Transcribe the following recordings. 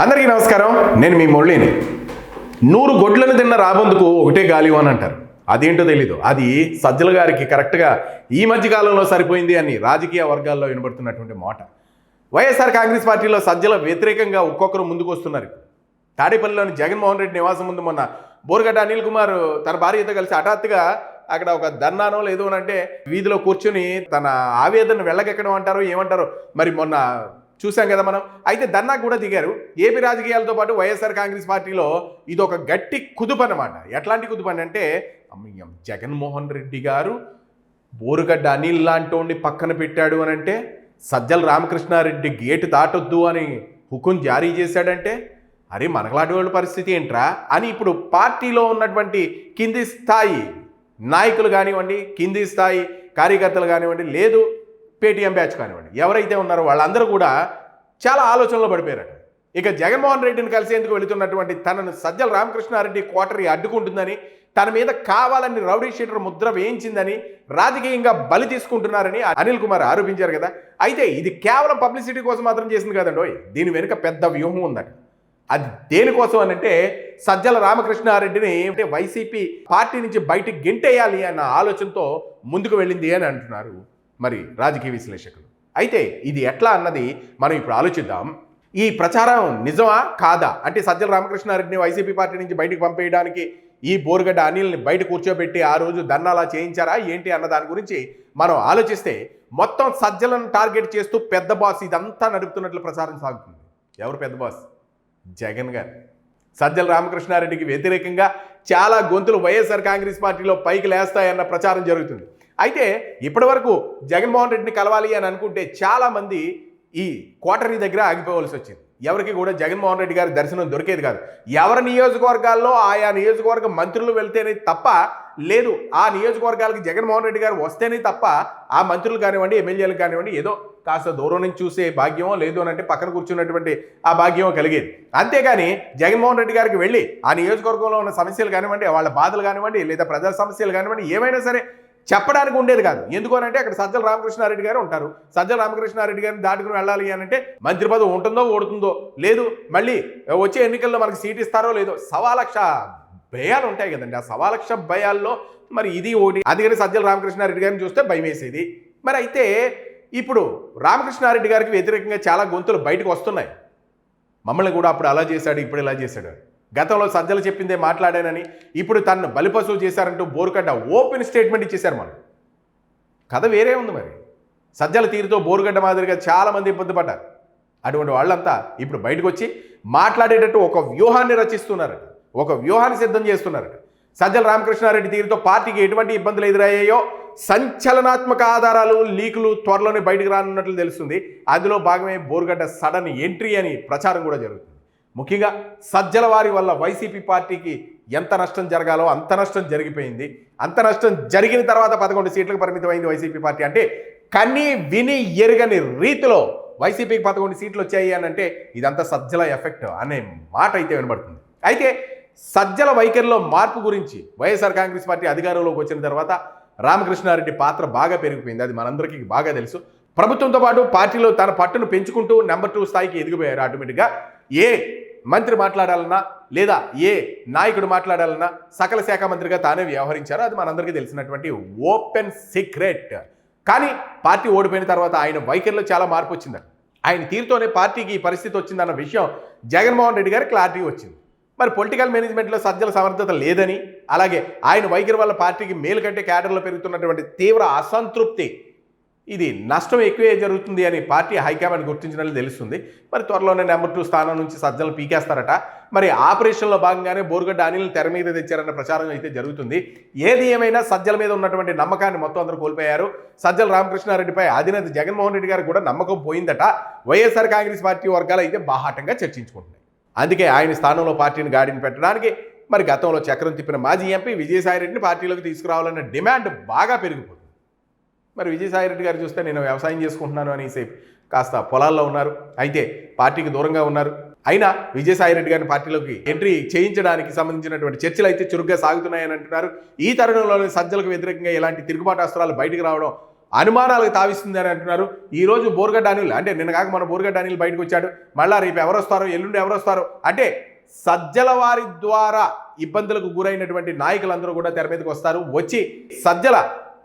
అందరికీ నమస్కారం. నేను మీ మురళిని. 100 గొడ్లను తిన్న రాబందుకు ఒకటే గాలి అని అంటారు. అదేంటో తెలీదు. అది సజ్జల గారికి కరెక్ట్గా ఈ మధ్య కాలంలో సరిపోయింది అని రాజకీయ వర్గాల్లో వినబడుతున్నటువంటి మాట. వైఎస్ఆర్ కాంగ్రెస్ పార్టీలో సజ్జల వ్యతిరేకంగా ఒక్కొక్కరు ముందుకు వస్తున్నారు. తాడేపల్లిలోని జగన్మోహన్ రెడ్డి నివాసం ముందు మొన్న బోరుగడ్డ అనిల్ కుమార్ తన భార్యతో కలిసి హఠాత్తుగా అక్కడ ఒక ధర్నానో లేదో అంటే వీధిలో కూర్చుని తన ఆవేదన వెళ్ళకెక్కడం అంటారో ఏమంటారో మరి మొన్న చూసాం కదా మనం. అయితే ధర్నా కూడా దిగారు. ఏపీ రాజకీయాలతో పాటు వైఎస్ఆర్ కాంగ్రెస్ పార్టీలో ఇది ఒక గట్టి కుదుపు అన్నమాట. ఎట్లాంటి కుదుపు అంటే జగన్మోహన్ రెడ్డి గారు బోరుగడ్డ అనిల్ లాంటి పక్కన పెట్టాడు అని అంటే, సజ్జల రామకృష్ణారెడ్డి గేటు దాటొద్దు అని హుకుం జారీ చేశాడంటే, అరే మనకలాంటి వాళ్ళ పరిస్థితి ఏంట్రా అని ఇప్పుడు పార్టీలో ఉన్నటువంటి కింది స్థాయి నాయకులు కానివ్వండి, కింది స్థాయి కార్యకర్తలు కానివ్వండి, లేదు పేటీఎం బ్యాచ్ కానివ్వండి, ఎవరైతే ఉన్నారో వాళ్ళందరూ కూడా చాలా ఆలోచనలో పడిపోయారట. ఇక జగన్మోహన్ రెడ్డిని కలిసేందుకు వెళుతున్నటువంటి తనను సజ్జల రామకృష్ణారెడ్డి కోటరీ అడ్డుకుంటుందని, తన మీద కావాలని రౌడీ షీటర్ ముద్ర వేయించిందని, రాజకీయంగా బలి తీసుకుంటున్నారని అనిల్ కుమార్ ఆరోపించారు కదా. అయితే ఇది కేవలం పబ్లిసిటీ కోసం మాత్రం చేసింది కాదండి. దీని వెనుక పెద్ద వ్యూహం ఉందట. అది దేనికోసం అనంటే, సజ్జల రామకృష్ణారెడ్డిని అంటే వైసీపీ పార్టీ నుంచి బయటికి గెంటేయాలి అన్న ఆలోచనతో ముందుకు వెళ్ళింది అని అంటున్నారు మరి రాజకీయ విశ్లేషకులు. అయితే ఇది ఎట్లా అన్నది మనం ఇప్పుడు ఆలోచిద్దాం. ఈ ప్రచారం నిజమా కాదా అంటే, సజ్జల రామకృష్ణారెడ్డిని వైసీపీ పార్టీ నుంచి బయటకు పంపేయడానికి ఈ బోరుగడ్డ అనిల్ని బయట కూర్చోబెట్టి ఆ రోజు ధర్నాలా చేయించారా ఏంటి అన్న దాని గురించి మనం ఆలోచిస్తే, మొత్తం సజ్జలను టార్గెట్ చేస్తూ పెద్ద బాస్ ఇదంతా నడుపుతున్నట్లు ప్రచారం సాగుతుంది. ఎవరు పెద్ద బాస్? జగన్ గారు. సజ్జల రామకృష్ణారెడ్డికి వ్యతిరేకంగా చాలా గొంతులు వైఎస్ఆర్ కాంగ్రెస్ పార్టీలో పైకి లేస్తాయన్న ప్రచారం జరుగుతుంది. అయితే ఇప్పటి వరకు జగన్మోహన్ రెడ్డిని కలవాలి అని అనుకుంటే చాలామంది ఈ కోటరీ దగ్గర ఆగిపోవలసి వచ్చింది. ఎవరికి కూడా జగన్మోహన్ రెడ్డి గారి దర్శనం దొరికేది కాదు. ఎవరి నియోజకవర్గాల్లో ఆయా నియోజకవర్గ మంత్రులు వెళ్తేనే తప్ప, లేదు ఆ నియోజకవర్గాలకి జగన్మోహన్ రెడ్డి గారు వస్తేనే తప్ప ఆ మంత్రులు కానివ్వండి, ఎమ్మెల్యేలు కానివ్వండి, ఏదో కాస్త దూరం నుంచి చూసే భాగ్యమో, లేదు అని అంటే పక్కన కూర్చున్నటువంటి ఆ భాగ్యమో కలిగేది. అంతేగాని జగన్మోహన్ రెడ్డి గారికి వెళ్ళి ఆ నియోజకవర్గంలో ఉన్న సమస్యలు కానివ్వండి, వాళ్ళ బాధలు కానివ్వండి, లేదా ప్రజల సమస్యలు కానివ్వండి, ఏమైనా సరే చెప్పడానికి ఉండేది కాదు. ఎందుకు అని అంటే అక్కడ సజ్జల రామకృష్ణారెడ్డి గారు ఉంటారు. సజ్జల రామకృష్ణారెడ్డి గారిని దాటుకుని వెళ్ళాలి అని అంటే మంత్రి పదవి ఉంటుందో ఓడుతుందో, లేదు మళ్ళీ వచ్చే ఎన్నికల్లో మనకు సీట్ ఇస్తారో లేదో, 1,00,000 భయాలు ఉంటాయి కదండి. ఆ 1,00,000 భయాల్లో మరి ఇది ఒకటి. అందుకని సజ్జల రామకృష్ణారెడ్డి గారిని చూస్తే భయం వేసేది. మరి అయితే ఇప్పుడు రామకృష్ణారెడ్డి గారికి వ్యతిరేకంగా చాలా గొంతులు బయటకు వస్తున్నాయి. మమ్మల్ని కూడా అప్పుడు అలా చేశాడు, ఇప్పుడు ఇలా చేశాడు, గతంలో సజ్జలు చెప్పిందే మాట్లాడానని, ఇప్పుడు తనను బలిపశువు చేశారంటూ బోరుగడ్డ ఓపెన్ స్టేట్మెంట్ ఇచ్చేశారు. మనం కథ వేరే ఉంది. మరి సజ్జల తీరుతో బోరుగడ్డ మాదిరిగా చాలామంది ఇబ్బంది పడ్డారు. అటువంటి వాళ్ళంతా ఇప్పుడు బయటకు వచ్చి మాట్లాడేటట్టు ఒక వ్యూహాన్ని రచిస్తున్నారట, ఒక వ్యూహాన్ని సిద్ధం చేస్తున్నారట. సజ్జల రామకృష్ణారెడ్డి తీరుతో పార్టీకి ఎటువంటి ఇబ్బందులు ఎదురయ్యాయో సంచలనాత్మక ఆధారాలు, లీకులు త్వరలోనే బయటకు రానున్నట్లు తెలుస్తుంది. అందులో భాగమే బోరుగడ్డ సడన్ ఎంట్రీ అని ప్రచారం కూడా జరుగుతుంది. ముఖ్యంగా సజ్జల వారి వల్ల వైసీపీ పార్టీకి ఎంత నష్టం జరగాలో అంత నష్టం జరిగిపోయింది. అంత నష్టం జరిగిన తర్వాత 11 సీట్లకు పరిమితమైంది వైసీపీ పార్టీ. అంటే కని విని ఎరగని రీతిలో వైసీపీకి 11 సీట్లు వచ్చాయి అని అంటే ఇదంతా సజ్జల ఎఫెక్ట్ అనే మాట అయితే వినబడుతుంది. అయితే సజ్జల వైఖరిలో మార్పు గురించి వైఎస్ఆర్ కాంగ్రెస్ పార్టీ అధికారంలోకి వచ్చిన తర్వాత రామకృష్ణారెడ్డి పాత్ర బాగా పెరిగిపోయింది. అది మనందరికీ బాగా తెలుసు. ప్రభుత్వంతో పాటు పార్టీలో తన పట్టును పెంచుకుంటూ నెంబర్ 2 స్థాయికి ఎదిగిపోయారు. ఆటోమేటిక్గా ఏ మంత్రి మాట్లాడాలన్నా, లేదా ఏ నాయకుడు మాట్లాడాలన్నా సకల శాఖ మంత్రిగా తానే వ్యవహరించారు. అది మనందరికీ తెలిసినటువంటి ఓపెన్ సీక్రెట్. కానీ పార్టీ ఓడిపోయిన తర్వాత ఆయన వైఖరిలో చాలా మార్పు వచ్చింది. ఆయన తీరుతోనే పార్టీకి ఈ పరిస్థితి వచ్చిందన్న విషయం జగన్మోహన్ రెడ్డి గారికి క్లారిటీ వచ్చింది. మరి పొలిటికల్ మేనేజ్మెంట్లో సజ్జల సమర్థత లేదని, అలాగే ఆయన వైఖరి వల్ల పార్టీకి మేలు కంటే క్యాడర్లో పెరుగుతున్నటువంటి తీవ్ర అసంతృప్తి, ఇది నష్టం ఎక్కువే జరుగుతుంది అని పార్టీ హైకమాండ్ గుర్తించినట్లు తెలుస్తుంది. మరి త్వరలోనే నెంబర్ 2 స్థానం నుంచి సజ్జలు పీకేస్తారట. మరి ఆపరేషన్లో భాగంగానే బోరుగడ్డ అనిల్ తెర మీద తెచ్చారన్న ప్రచారం అయితే జరుగుతుంది. ఏది ఏమైనా సజ్జల మీద ఉన్నటువంటి నమ్మకాన్ని మొత్తం అందరూ కోల్పోయారు. సజ్జల రామకృష్ణారెడ్డిపై అధినేత జగన్మోహన్ రెడ్డి గారు కూడా నమ్మకం పోయిందట. వైఎస్ఆర్ కాంగ్రెస్ పార్టీ వర్గాలు అయితే బాహాటంగా చర్చించుకుంటున్నాయి. అందుకే ఆయన స్థానంలో పార్టీని గాడిని పెట్టడానికి మరి గతంలో చక్రం తిప్పిన మాజీ ఎంపీ విజయసాయిరెడ్డిని పార్టీలోకి తీసుకురావాలన్న డిమాండ్ బాగా పెరిగిపోతుంది. మరి విజయసాయిరెడ్డి గారు చూస్తే నేను వ్యవసాయం చేసుకుంటున్నాను అనేసి కాస్త పొలాల్లో ఉన్నారు. అయితే పార్టీకి దూరంగా ఉన్నారు. అయినా విజయసాయిరెడ్డి గారిని పార్టీలోకి ఎంట్రీ చేయించడానికి సంబంధించినటువంటి చర్చలు అయితే చురుగ్గా సాగుతున్నాయని అంటున్నారు. ఈ తరుణంలోనే సజ్జలకు వ్యతిరేకంగా ఇలాంటి తిరుగుబాటు అస్త్రాలు బయటకు రావడం అనుమానాలకు తావిస్తుంది అని అంటున్నారు. ఈరోజు బోరుగడ్డ అనిల్ అంటే నిన్న కాక మన బోరుగడ్డ అనిల్ బయటకు వచ్చాడు. మళ్ళీ రేపు ఎవరు వస్తారో ఎల్లుండి ఎవరు వస్తారో అంటే సజ్జల వారి ద్వారా ఇబ్బందులకు గురైనటువంటి నాయకులందరూ కూడా తెర మీదకి వస్తారు. వచ్చి సజ్జల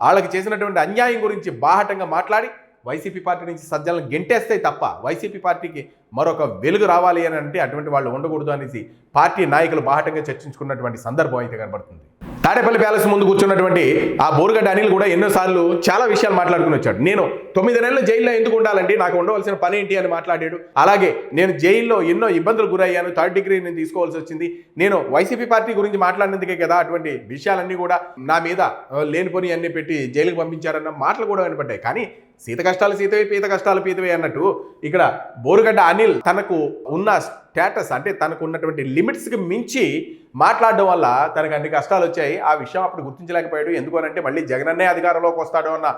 వాళ్ళకి చేసినటువంటి అన్యాయం గురించి బాహటంగా మాట్లాడి వైసీపీ పార్టీ నుంచి సజ్జలను గెంటేస్తే తప్ప వైసీపీ పార్టీకి మరొక వెలుగు రావాలి అని అంటే అటువంటి వాళ్ళు ఉండకూడదు అనేసి పార్టీ నాయకులు బాహటంగా చర్చించుకున్నటువంటి సందర్భం అయితే కనబడుతుంది. తాడేపల్లి ప్యాలెస్ ముందు కూర్చున్నటువంటి ఆ బోరుగడ్డ అనిల్ కూడా ఎన్నోసార్లు చాలా విషయాలు మాట్లాడుకుని వచ్చాడు. నేను 9 నెలలు జైల్లో ఎందుకు ఉండాలండి, నాకు ఉండవలసిన పని ఏంటి అని మాట్లాడాడు. అలాగే నేను జైల్లో ఎన్నో ఇబ్బందులు గురయ్యాను, 3rd డిగ్రీ నేను తీసుకోవాల్సి వచ్చింది, నేను వైసీపీ పార్టీ గురించి మాట్లాడినందుకే కదా అటువంటి విషయాలన్నీ కూడా నా మీద లేనిపోని అన్ని పెట్టి జైలుకు పంపించారన్న మాటలు కూడా వినపడ్డాయి. కానీ సీత కష్టాలు సీతవే పీత కష్టాలు పీతవే అన్నట్టు ఇక్కడ బోరుగడ్డ అనిల్ తనకు ఉన్న స్టేటస్ అంటే తనకు ఉన్నటువంటి లిమిట్స్కి మించి మాట్లాడడం వల్ల తనకు అన్ని కష్టాలు వచ్చాయి. ఆ విషయం అప్పుడు గుర్తించలేకపోయాడు. ఎందుకు అంటే మళ్ళీ జగనన్నే అధికారంలోకి వస్తాడు అన్న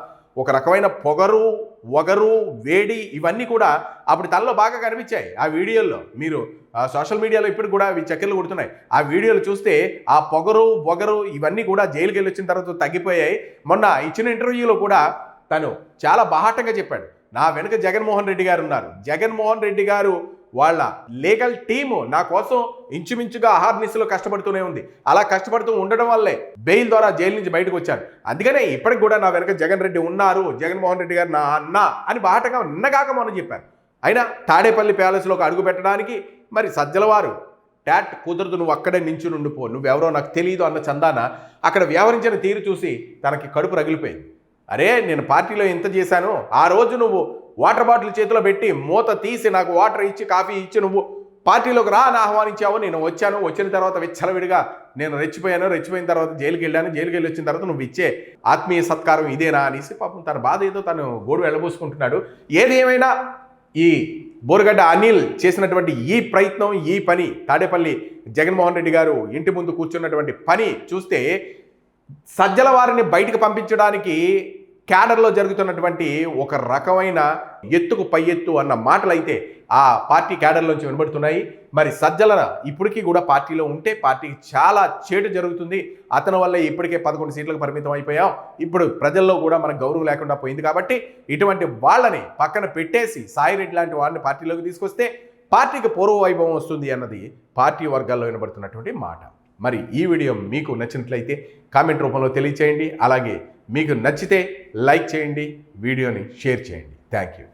ఒక రకమైన పొగరు ఒగరు వేడి ఇవన్నీ కూడా అప్పుడు తనలో బాగా కనిపించాయి. ఆ వీడియోల్లో మీరు సోషల్ మీడియాలో ఇప్పుడు కూడా అవి చక్కెర్లు కొడుతున్నాయి. ఆ వీడియోలు చూస్తే ఆ పొగరు ఒగరు ఇవన్నీ కూడా జైలుకి వెళ్ళి వచ్చిన తర్వాత తగ్గిపోయాయి. మొన్న ఇచ్చిన ఇంటర్వ్యూలో కూడా తను చాలా బాహాటంగా చెప్పాడు, నా వెనుక జగన్మోహన్ రెడ్డి గారు ఉన్నారు, జగన్మోహన్ రెడ్డి గారు వాళ్ళ లీగల్ టీము నా కోసం ఇంచుమించుగా అహర్నిశలో కష్టపడుతూనే ఉంది. అలా కష్టపడుతూ ఉండడం వల్లే బెయిల్ ద్వారా జైలు నుంచి బయటకు వచ్చాను. అందుకనే ఇప్పటికి కూడా నా వెనక జగన్ రెడ్డి ఉన్నారు, జగన్మోహన్ రెడ్డి గారు నా అన్న అని బాటగా నిన్నగాక మనం చెప్పారు. అయినా తాడేపల్లి ప్యాలెస్లోకి అడుగు పెట్టడానికి మరి సజ్జలవారు టాట్ కుదరదు, నువ్వు అక్కడే నించుని ఉండిపో, నువ్వెవరో నాకు తెలియదు అన్న చందాన అక్కడ వ్యవహరించిన తీరు చూసి తనకి కడుపు రగిలిపోయింది. అరే నేను పార్టీలో ఎంత చేశాను, ఆ రోజు నువ్వు వాటర్ బాటిల్ చేతిలో పెట్టి మూత తీసి నాకు వాటర్ ఇచ్చి కాఫీ ఇచ్చి నువ్వు పార్టీలోకి రా అని ఆహ్వానించావు. నేను వచ్చాను, వచ్చిన తర్వాత విచ్చలవిడిగా నేను రెచ్చిపోయాను, రెచ్చిపోయిన తర్వాత జైలుకి వెళ్ళాను, జైలుకి వెళ్ళి వచ్చిన తర్వాత నువ్వు ఇచ్చే ఆత్మీయ సత్కారం ఇదేనా అనేసి పాపం తన బాధ ఏదో తను గోడు వెళ్ళబోసుకుంటున్నాడు. ఏది ఏమైనా ఈ బోరుగడ్డ అనిల్ చేసినటువంటి ఈ ప్రయత్నం ఈ పని తాడేపల్లి జగన్మోహన్ రెడ్డి గారు ఇంటి ముందు కూర్చున్నటువంటి పని చూస్తే సజ్జల వారిని బయటకు పంపించడానికి క్యాడర్లో జరుగుతున్నటువంటి ఒక రకమైన ఎత్తుకు పై ఎత్తు అన్న మాటలు అయితే ఆ పార్టీ క్యాడర్లోంచి వినబడుతున్నాయి. మరి సజ్జల ఇప్పటికీ కూడా పార్టీలో ఉంటే పార్టీకి చాలా చేటు జరుగుతుంది. అతని వల్ల ఇప్పటికే 11 సీట్లకు పరిమితం అయిపోయాం. ఇప్పుడు ప్రజల్లో కూడా మనకు గౌరవం లేకుండా పోయింది. కాబట్టి ఇటువంటి వాళ్ళని పక్కన పెట్టేసి సాయిరెడ్డి లాంటి వారిని పార్టీలోకి తీసుకొస్తే పార్టీకి పూర్వ వైభవం వస్తుంది అన్నది పార్టీ వర్గాల్లో వినబడుతున్నటువంటి మాట. మరి ఈ వీడియో మీకు నచ్చినట్లయితే కామెంట్ రూపంలో తెలియచేయండి. అలాగే మీకు నచ్చితే లైక్ చేయండి, వీడియోని షేర్ చేయండి. Thank you.